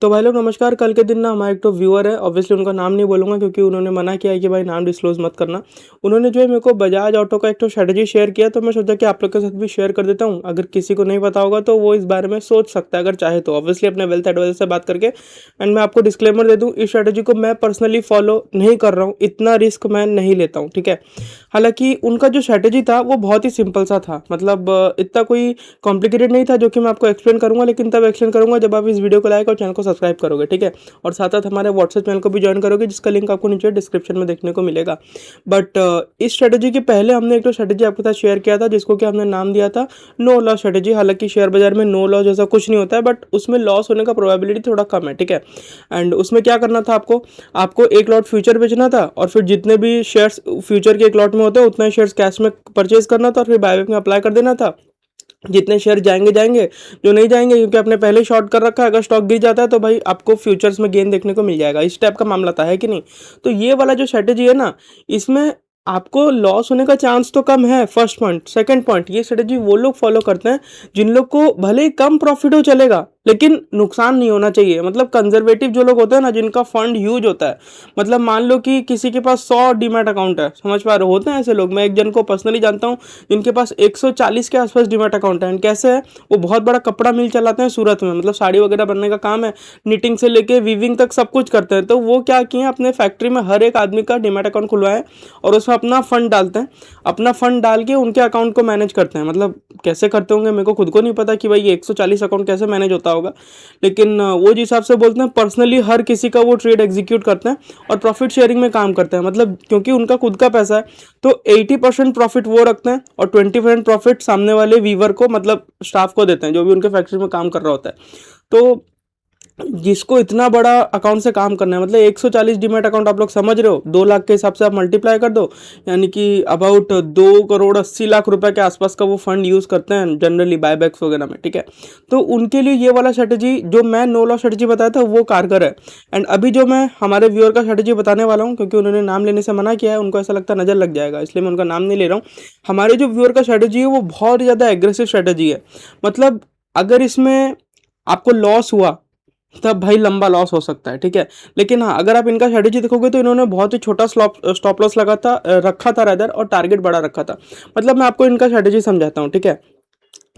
तो भाई लोग नमस्कार। कल के दिन ना हमारा एक तो व्यूअर है, ऑब्वियसली उनका नाम नहीं बोलूंगा क्योंकि उन्होंने मना किया है कि भाई नाम डिस्क्लोज मत करना। उन्होंने जो है मेरे को बजाज ऑटो का एक तो स्ट्रेटजी शेयर किया, तो मैं सोचा कि आप लोग के साथ भी शेयर कर देता हूँ। अगर किसी को नहीं पता होगा तो वो इस बारे में सोच सकता है अगर चाहे तो, ऑब्वियसली अपने वेल्थ एडवाइजर से बात करके। एंड मैं आपको डिस्क्लेमर दे दूँ, इस स्ट्रेटजी को मैं पर्सनली फॉलो नहीं कर रहा हूँ, इतना रिस्क मैं नहीं लेता हूँ, ठीक है। हालांकि उनका जो स्ट्रेटजी था वो बहुत ही सिंपल सा था, मतलब इतना कोई कॉम्प्लिकेटेड नहीं था, जो कि मैं आपको एक्सप्लेन करूंगा, लेकिन तब एक्सप्लेन करूंगा जब आप इस वीडियो को लाइक और चैनल को सब्सक्राइब करोगे, ठीक है। और साथ साथ हमारे व्हाट्सएप चैनल को भी ज्वाइन करोगे, जिसका लिंक आपको नीचे डिस्क्रिप्शन में देखने को मिलेगा। बट इस स्ट्रेटजी के पहले हमने एक तो स्ट्रेटजी आपके साथ शेयर किया था, जिसको कि हमने नाम दिया था नो लॉस स्ट्रेटजी। हालांकि शेयर बाजार में नो लॉस जैसा कुछ नहीं होता है, बट उसमें लॉस होने का प्रोबेबिलिटी थोड़ा कम है, ठीक है। एंड उसमें क्या करना था आपको, आपको एक लॉट फ्यूचर बेचना था, और फिर जितने भी शेयर्स फ्यूचर के एक लॉट में होते हैं उतना ही शेयर्स कैश में परचेज करना था, और फिर बायबैक में अप्लाई कर देना था। जितने शेयर जाएंगे जाएंगे, जो नहीं जाएंगे क्योंकि आपने पहले ही शॉर्ट कर रखा है, अगर स्टॉक गिर जाता है तो भाई आपको फ्यूचर्स में गेन देखने को मिल जाएगा। इस टाइप का मामला था, है कि नहीं। तो ये वाला जो स्ट्रेटेजी है ना, इसमें आपको लॉस होने का चांस तो कम है, फर्स्ट पॉइंट। सेकंड पॉइंट, ये स्ट्रेटेजी वो लोग फॉलो करते हैं जिन लोग को भले ही कम प्रॉफिट हो चलेगा, लेकिन नुकसान नहीं होना चाहिए। मतलब कंजर्वेटिव जो लोग होते हैं ना, जिनका फंड ह्यूज होता है, मतलब मान लो कि किसी के पास 100 डीमैट अकाउंट है, समझ पा रहे होते हैं ऐसे लोग। मैं एक जन को पर्सनली जानता हूँ जिनके पास 140 के आसपास डीमैट अकाउंट है। कैसे है, वो बहुत बड़ा कपड़ा मिल चलाते हैं सूरत में, मतलब साड़ी वगैरह बनने का काम है, निटिंग से लेके वीविंग तक सब कुछ करते हैं। तो वो क्या किए, अपने फैक्ट्री में हर एक आदमी का डीमैट अकाउंट खुलवाए और उसमें अपना फंड डालते हैं। अपना फंड डाल के उनके अकाउंट को मैनेज करते हैं। मतलब कैसे करते होंगे मेरे को खुद को नहीं पता कि भाई ये 140 अकाउंट कैसे मैनेज होता होगा, लेकिन वो जिस हिसाब से बोलते हैं पर्सनली हर किसी का वो ट्रेड एग्जीक्यूट करते हैं और प्रॉफिट शेयरिंग में काम करते हैं। मतलब क्योंकि उनका खुद का पैसा है, तो 80% प्रॉफिट वो रखते हैं और 20% प्रॉफिट सामने वाले वीवर को, मतलब स्टाफ को देते हैं जो भी उनके फैक्ट्री में काम कर रहा होता है। तो जिसको इतना बड़ा अकाउंट से काम करना है, मतलब 140 डीमैट अकाउंट आप लोग समझ रहे हो, 2 लाख के हिसाब से आप मल्टीप्लाई कर दो, यानी कि अबाउट 2 करोड़ 80 लाख रुपए के आसपास का वो फंड यूज करते हैं जनरली बायबैक्स वगैरह में, ठीक है। तो उनके लिए ये वाला स्ट्रेटेजी जो मैं नो लॉस स्ट्रेटेजी बताया था वो कारगर है। एंड अभी जो मैं हमारे व्यूअर का स्ट्रेटेजी बताने वाला हूँ, क्योंकि उन्होंने नाम लेने से मना किया है, उनको ऐसा लगता है नजर लग जाएगा, इसलिए मैं उनका नाम नहीं ले रहा हूँ। हमारे जो व्यूअर का स्ट्रेटेजी है वो बहुत ज़्यादा एग्रेसिव स्ट्रेटेजी है। मतलब अगर इसमें आपको लॉस हुआ तब भाई लंबा लॉस हो सकता है, ठीक है। लेकिन हाँ, अगर आप इनका स्ट्रेटेजी देखोगे तो इन्होंने बहुत ही छोटा स्टॉप लॉस लगा था, रखा था रादर, और टारगेट बड़ा रखा था। मतलब मैं आपको इनका स्ट्रेटेजी समझाता हूँ, ठीक है।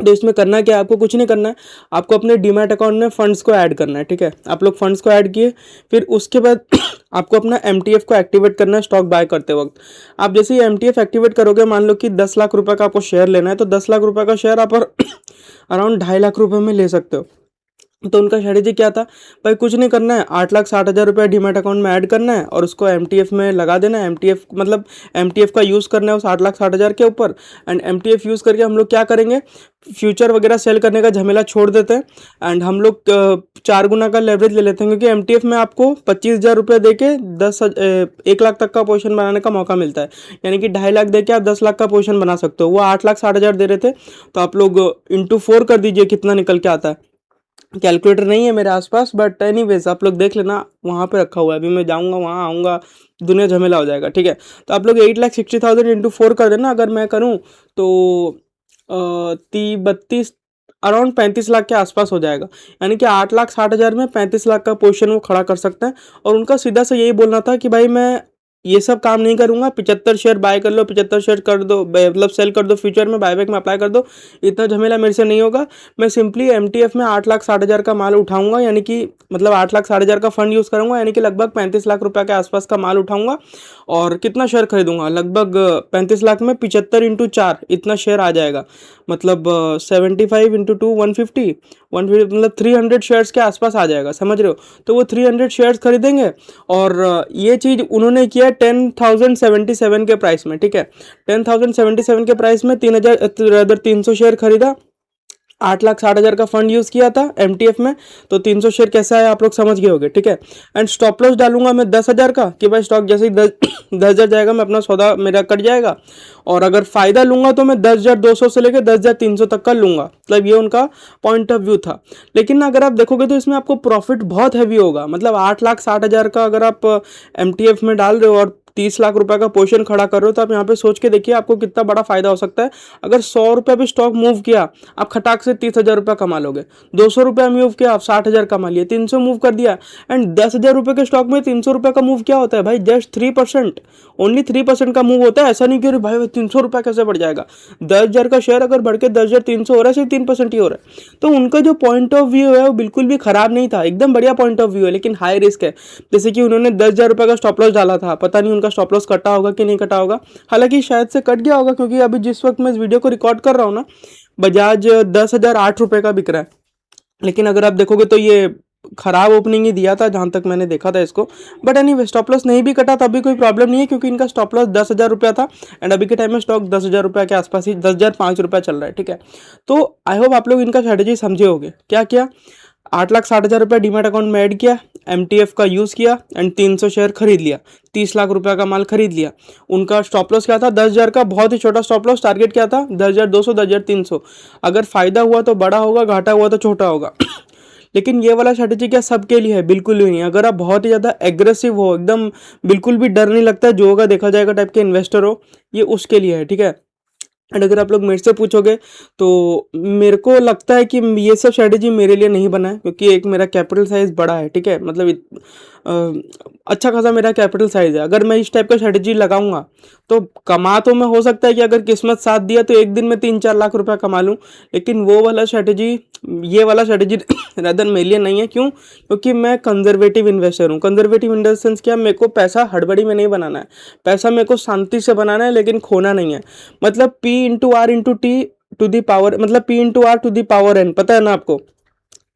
तो इसमें करना क्या है, आपको कुछ नहीं करना है, आपको अपने डीमैट अकाउंट में फंड्स को ऐड करना है, ठीक है। आप लोग फंड्स को ऐड किए, फिर उसके बाद आपको अपना एमटीएफ को एक्टिवेट करना है स्टॉक बाय करते वक्त। आप जैसे ही एमटीएफ एक्टिवेट करोगे, मान लो कि 10 लाख रुपए का आपको शेयर लेना है, तो 10 लाख रुपए का शेयर आप अराउंड 2.5 लाख रुपए में ले सकते हो। तो उनका स्ट्रेटेजी क्या था, भाई कुछ नहीं करना है, 8,60,000 रुपया डीमैट अकाउंट में ऐड करना है और उसको एमटीएफ में लगा देना है। एमटीएफ मतलब एमटीएफ का यूज़ करना है उस 8,60,000 के ऊपर। एंड एमटीएफ यूज़ करके हम लोग क्या करेंगे, फ्यूचर वगैरह सेल करने का झमेला छोड़ देते हैं। एंड हम लोग 4 गुना का लेवरेज ले लेते हैं, क्योंकि एमटीएफ में आपको 25,000 रुपये दे के 1 लाख तक का पोजीशन बनाने का मौका मिलता है। यानी कि 2.5 लाख दे के आप 10 लाख का पोजीशन बना सकते हो। वो 8,60,000 दे रहे थे, तो आप लोग इंटू 4 कर दीजिए, कितना निकल के आता है। कैलकुलेटर नहीं है मेरे आसपास, बट एनीवेज आप लोग देख लेना, वहाँ पे रखा हुआ है। अभी मैं जाऊँगा वहाँ, आऊँगा, दुनिया झमेला हो जाएगा, ठीक है। तो आप लोग 8,60,000 इंटू 4 कर देना। अगर मैं करूँ तो 32 अराउंड 35 लाख के आसपास हो जाएगा। यानी कि 8,60,000 में 35 लाख का पोजीशन वो खड़ा कर सकते हैं। और उनका सीधा से यही बोलना था कि भाई मैं ये सब काम नहीं करूंगा, 75 शेयर बाय कर लो, 75 शेयर कर दो, मतलब सेल कर दो फ्यूचर में, बायबैक में अप्लाई कर दो, इतना झमेला मेरे से नहीं होगा। मैं सिंपली एमटीएफ में 8,60,000 का माल उठाऊंगा, यानी कि मतलब 8,60,000 का फंड यूज़ करूंगा, यानी कि लगभग 35 लाख रुपए के आसपास का माल उठाऊंगा। और कितना शेयर खरीदूंगा, लगभग 35 लाख में 75 इंटू 4 इतना शेयर आ जाएगा। मतलब 75 इंटू 2 150, मतलब 300 शेयर्स के आसपास आ जाएगा, समझ रहे हो। तो वो 300 शेयर्स खरीदेंगे। और ये चीज़ उन्होंने किया 10,077 के प्राइस में, ठीक है। 10,077 के प्राइस में 3,300 शेयर खरीदा, 8,60,000 का फंड यूज किया था एमटीएफ में। तो 300 शेयर कैसा है आप लोग समझ गए होंगे, ठीक है। एंड स्टॉप लॉस डालूंगा मैं 10,000 का, कि भाई स्टॉक जैसे ही 10,000 जाएगा मैं अपना सौदा मेरा कट जाएगा। और अगर फायदा लूंगा तो मैं 10,200 से लेकर 10,300 तक का लूंगा। मतलब ये उनका पॉइंट ऑफ व्यू था। लेकिन अगर आप देखोगे तो इसमें आपको प्रॉफिट बहुत हैवी होगा। मतलब 8,60,000 का अगर आप एमटीएफ में डाल रहे हो और 30 लाख रुपए का पोजीशन खड़ा कर रहे हो तो आप यहाँ पे सोच के देखिए आपको कितना बड़ा फायदा हो सकता है। अगर 100 रुपये भी स्टॉक मूव किया, आप खटाक से 30,000 रुपये कमा लोगे। 200 रुपया मूव किया, आप 60,000 कमा लिए। 300 मूव कर दिया, एंड 10,000 रुपये के स्टॉक में 300 रुपये का मूव क्या होता है भाई? जस्ट 3%, ओनली 3% का मूव होता है। ऐसा नहीं कि अरे भाई 300 रुपये कैसे बढ़ जाएगा। 10,000 का शेयर अगर बढ़ के 10,300 हो रहा है, सिर्फ 3% ही हो रहा है। तो उनका जो पॉइंट ऑफ व्यू है वो बिल्कुल भी खराब नहीं था, एकदम बढ़िया पॉइंट ऑफ व्यू है, लेकिन हाई रिस्क है। जैसे कि उन्होंने 10,000 रुपये का स्टॉप लॉस डाला था, पता नहीं उनका स्टॉप लॉस कटा होगा कि नहीं कटा होगा। हालांकि शायद से कट गया होगा, क्योंकि अभी जिस वक्त मैं इस वीडियो को रिकॉर्ड कर रहा हूँ ना, बजाज 10,008 रुपये का बिक रहा है। लेकिन अगर आप देखोगे तो ये खराब ओपनिंग ही दिया था जहां तक मैंने देखा था इसको। बट एनीवे, स्टॉप लॉस नहीं भी कटा तब भी कोई प्रॉब्लम नहीं है, क्योंकि इनका स्टॉप लॉस 10,000 रुपया था, एंड अभी के टाइम में स्टॉक 10,000 रुपये के आसपास ही 10,005 रुपया चल रहा है। ठीक है, तो आई होप आप लोग इनका स्ट्रेटेजी समझे होंगे। क्या किया? 8,60,000 रुपया डीमैट अकाउंट में ऐड किया, MTF का यूज़ किया, एंड 300 शेयर खरीद लिया। 30 लाख रुपया का माल खरीद लिया। उनका स्टॉप लॉस क्या था? 10,000 का, बहुत ही छोटा स्टॉप लॉस। टारगेट क्या था? 10,200, 10,300। अगर फायदा हुआ तो बड़ा होगा, घाटा हुआ तो छोटा होगा। लेकिन ये वाला स्ट्रेटेजी क्या सबके लिए है? बिल्कुल भी नहीं। अगर आप बहुत ही ज़्यादा एग्रेसिव हो, एकदम बिल्कुल भी डर नहीं लगता, जो होगा देखा जाएगा टाइप के इन्वेस्टर हो, ये उसके लिए है। ठीक है, एंड अगर आप लोग मेरे से पूछोगे तो मेरे को लगता है कि ये सब स्ट्रेटेजी मेरे लिए नहीं बना है, क्योंकि एक मेरा कैपिटल साइज बड़ा है। ठीक है, मतलब अच्छा खासा मेरा कैपिटल साइज है। अगर मैं इस टाइप का स्ट्रेटेजी लगाऊंगा तो कमा तो मैं, हो सकता है कि अगर किस्मत साथ दिया तो एक दिन में 3-4 लाख रुपया कमा लूँ, लेकिन वो वाला स्ट्रेटेजी, ये वाला स्ट्रेटेजी रदर मेरे लिए नहीं है। क्यों? क्योंकि मैं कंजर्वेटिव इन्वेस्टर हूँ। कंजर्वेटिव इन द सेंस क्या, मेरे को पैसा हड़बड़ी में नहीं बनाना है, पैसा मेरे को शांति से बनाना है, लेकिन खोना नहीं है। मतलब P/R/T टू दी पावर, मतलब P/R to the power n, पता है ना आपको?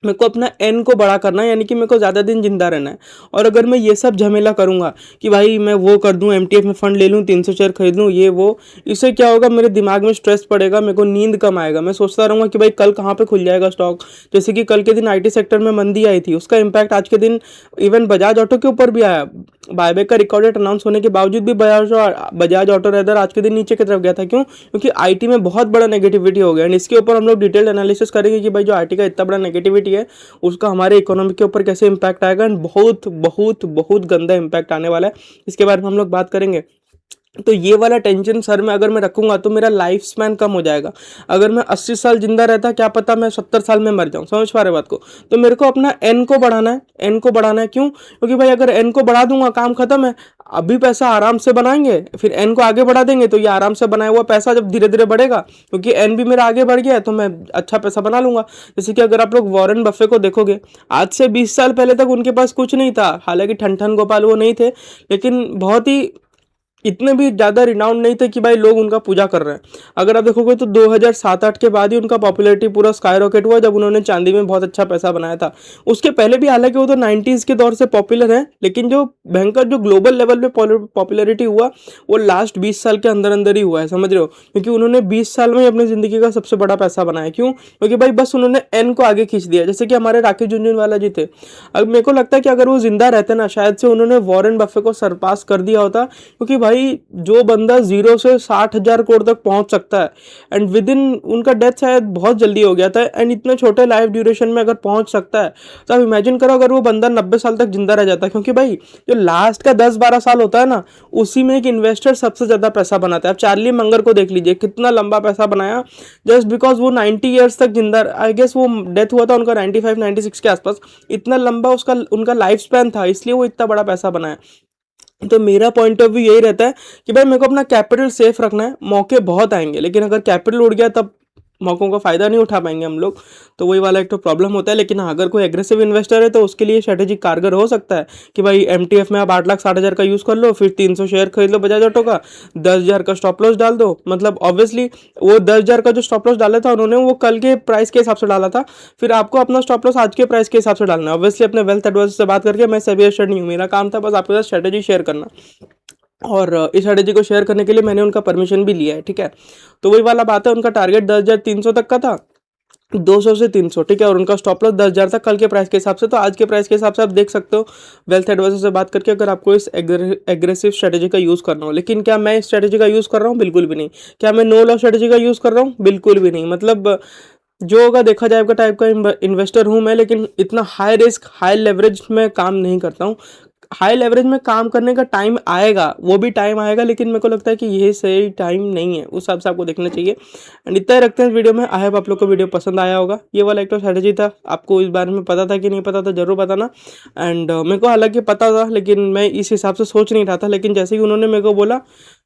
मेरे को अपना एन को बड़ा करना है, यानी कि मेरे को ज़्यादा दिन जिंदा रहना है। और अगर मैं ये सब झमेला करूँगा कि भाई मैं वो कर दूँ, MTF में फंड ले लूँ, 300 शेयर खरीद लूँ, ये वो, इससे क्या होगा? मेरे दिमाग में स्ट्रेस पड़ेगा, मेरे को नींद कम आएगा। मैं सोचता रहूँगा कि भाई कल कहाँ पे खुल जाएगा स्टॉक। जैसे कि कल के दिन IT सेक्टर में मंदी आई थी, उसका इम्पैक्ट आज के दिन इवन बजाज ऑटो के ऊपर भी आया। बायबैक का रिकॉर्डेड अनाउंस होने के बावजूद भी बजाज ऑटो रेदर आज के दिन नीचे की तरफ गया था। क्यों? क्योंकि IT में बहुत बड़ा नेगेटिविटी हो गया, एंड इसके ऊपर हम लोग डिटेल्ड एनालिसिस करेंगे कि भाई जो IT का इतना बड़ा नेगेटिविटी है उसका हमारे इकोनॉमी के ऊपर कैसे इम्पैक्ट आएगा, एंड बहुत बहुत बहुत गंदा इम्पैक्ट आने वाला है। इसके बारे में हम लोग बात करेंगे। तो ये वाला टेंशन सर में अगर मैं रखूंगा तो मेरा लाइफ स्पैन कम हो जाएगा। अगर मैं 80 साल जिंदा रहता, क्या पता मैं 70 साल में मर जाऊं। समझ पा रहे बात को? तो मेरे को अपना एन को बढ़ाना है, एन को बढ़ाना है। क्यों? क्योंकि भाई अगर एन को बढ़ा दूंगा, काम खत्म है। अभी पैसा आराम से बनाएंगे, फिर एन को आगे बढ़ा देंगे, तो ये आराम से बनाया हुआ पैसा जब धीरे धीरे बढ़ेगा, क्योंकि एन भी मेरा आगे बढ़ गया है, तो मैं अच्छा पैसा बना लूंगा। जैसे कि अगर आप लोग वॉरेन बफे को देखोगे, आज से 20 साल पहले तक उनके पास कुछ नहीं था। हालांकि ठन ठन गोपाल वो नहीं थे, लेकिन बहुत ही इतने भी ज़्यादा रिनाउंड नहीं थे कि भाई लोग उनका पूजा कर रहे हैं। अगर आप देखोगे तो 2007-8 के बाद ही उनका पॉपुलैरिटी पूरा स्काई रॉकेट हुआ, जब उन्होंने चांदी में बहुत अच्छा पैसा बनाया था। उसके पहले भी हालांकि वो तो 90s के दौर से पॉपुलर है, लेकिन जो भयंकर जो ग्लोबल लेवल पे पॉपुलैरिटी हुआ वो लास्ट 20 साल के अंदर अंदर ही हुआ है। समझ रहे हो? क्योंकि उन्होंने 20 साल में ही अपनी ज़िंदगी का सबसे बड़ा पैसा बनाया। क्यों? क्योंकि भाई बस उन्होंने एन को आगे खींच दिया। जैसे कि हमारे राकेश झुनझुनवाला जी थे। अब मेरे को लगता है कि अगर वो जिंदा रहते ना, शायद से उन्होंने वॉरेन बफे को सरपास कर दिया होता। क्योंकि भाई जो बंदा 0 से 60,000 करोड़ तक पहुंच सकता है, एंड विद इन उनका डेथ शायद बहुत जल्दी हो गया था, एंड इतने छोटे लाइफ ड्यूरेशन में अगर पहुंच सकता है, तो आप इमेजिन करो अगर वो बंदा 90 साल तक जिंदा रह जाता है। क्योंकि भाई जो लास्ट का 10-12 साल होता है ना, उसी में एक इन्वेस्टर सबसे ज्यादा पैसा बनाता है। आप चार्ली मंगर को देख लीजिए, कितना लंबा पैसा बनाया, जस्ट बिकॉज वो 90 ईयर्स तक जिंदा, आई गेस वो डेथ हुआ था उनका 95-96 के आसपास। इतना लंबा उनका लाइफ स्पैन था, इसलिए वो इतना बड़ा पैसा बनाया। तो मेरा पॉइंट ऑफ व्यू यही रहता है कि भाई मेरे को अपना कैपिटल सेफ रखना है। मौके बहुत आएंगे, लेकिन अगर कैपिटल उड़ गया तब मौकों का फ़ायदा नहीं उठा पाएंगे हम लोग। तो वही वाला एक तो प्रॉब्लम होता है। लेकिन हाँ, अगर कोई एग्रेसिव इन्वेस्टर है तो उसके लिए स्ट्रेटेजी कारगर हो सकता है कि भाई MTF में आप 8,60,000 का यूज़ कर लो, फिर 300 शेयर खरीद लो बजाज ऑटो का, 10,000 का स्टॉप लॉस डाल दो। मतलब ऑब्वियसली वो 10,000 का जो स्टॉप लॉस डाला था उन्होंने, वो कल के प्राइस के हिसाब से डाला था। फिर आपको अपना स्टॉप लॉस आज के प्राइस के हिसाब से डालना है। ऑब्वियसली अपने वेल्थ एडवाइजर से बात करके, मैं सेबी रजिस्टर्ड नहीं हूँ, मेरा काम था बस आपके साथ स्ट्रेटेजी शेयर करना, और इस स्ट्रेटेजी को शेयर करने के लिए मैंने उनका परमिशन भी लिया है। ठीक है, तो वही वाला बात है, उनका टारगेट 10,300 तक का था, 200 से 300। ठीक है, और उनका स्टॉप लॉस 10,000 था कल के प्राइस के हिसाब से। तो आज के प्राइस के हिसाब से आप देख सकते हो वेल्थ एडवाइजर से बात करके, अगर आपको इस एग्रेसिव स्ट्रेटेजी का यूज़ करना हो। लेकिन क्या मैं इस स्ट्रेटेजी का यूज़ कर रहा हूँ? बिल्कुल भी नहीं। क्या मैं नो लॉस स्ट्रेटेजी का यूज़ कर रहा हूँ? बिल्कुल भी नहीं। मतलब जो होगा देखा जाएगा टाइप का इन्वेस्टर हूँ मैं, लेकिन इतना हाई रिस्क हाई लेवरेज में काम नहीं करता हूँ। हाई लेवरेज में काम करने का टाइम आएगा, वो भी टाइम आएगा, लेकिन मेरे को लगता है कि ये सही टाइम नहीं है, उस हिसाब से आपको देखना चाहिए। एंड इतना ही रखते हैं इस वीडियो में। आई होप आप लोग को वीडियो पसंद आया होगा। ये वाला एक तो स्ट्रेटेजी था, आपको इस बारे में पता था कि नहीं पता था ज़रूर बताना। एंड मेरे को हालांकि पता था, लेकिन मैं इस हिसाब से सोच नहीं रहा था, लेकिन जैसे ही उन्होंने मेरे को बोला,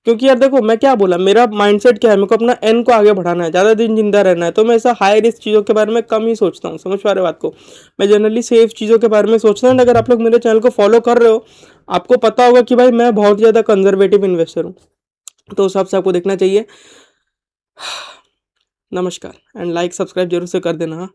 क्योंकि यार देखो मैं क्या बोला, मेरा माइंडसेट क्या है, मेरे को अपना एन को आगे बढ़ाना है, ज़्यादा दिन जिंदा रहना है, तो मैं ऐसा हाई रिस्क चीज़ों के बारे में कम ही सोचता हूँ। समझ पा रहे हो बात को? मैं जनरली सेफ चीज़ों के बारे में सोचता हूँ। अगर आप लोग मेरे चैनल को फॉलो कर रहे हो, आपको पता होगा कि भाई मैं बहुत ज़्यादा कंजर्वेटिव इन्वेस्टर हूँ, तो उस हिसाब से आपको देखना चाहिए। नमस्कार। एंड लाइक सब्सक्राइब जरूर से कर देना। हाँ।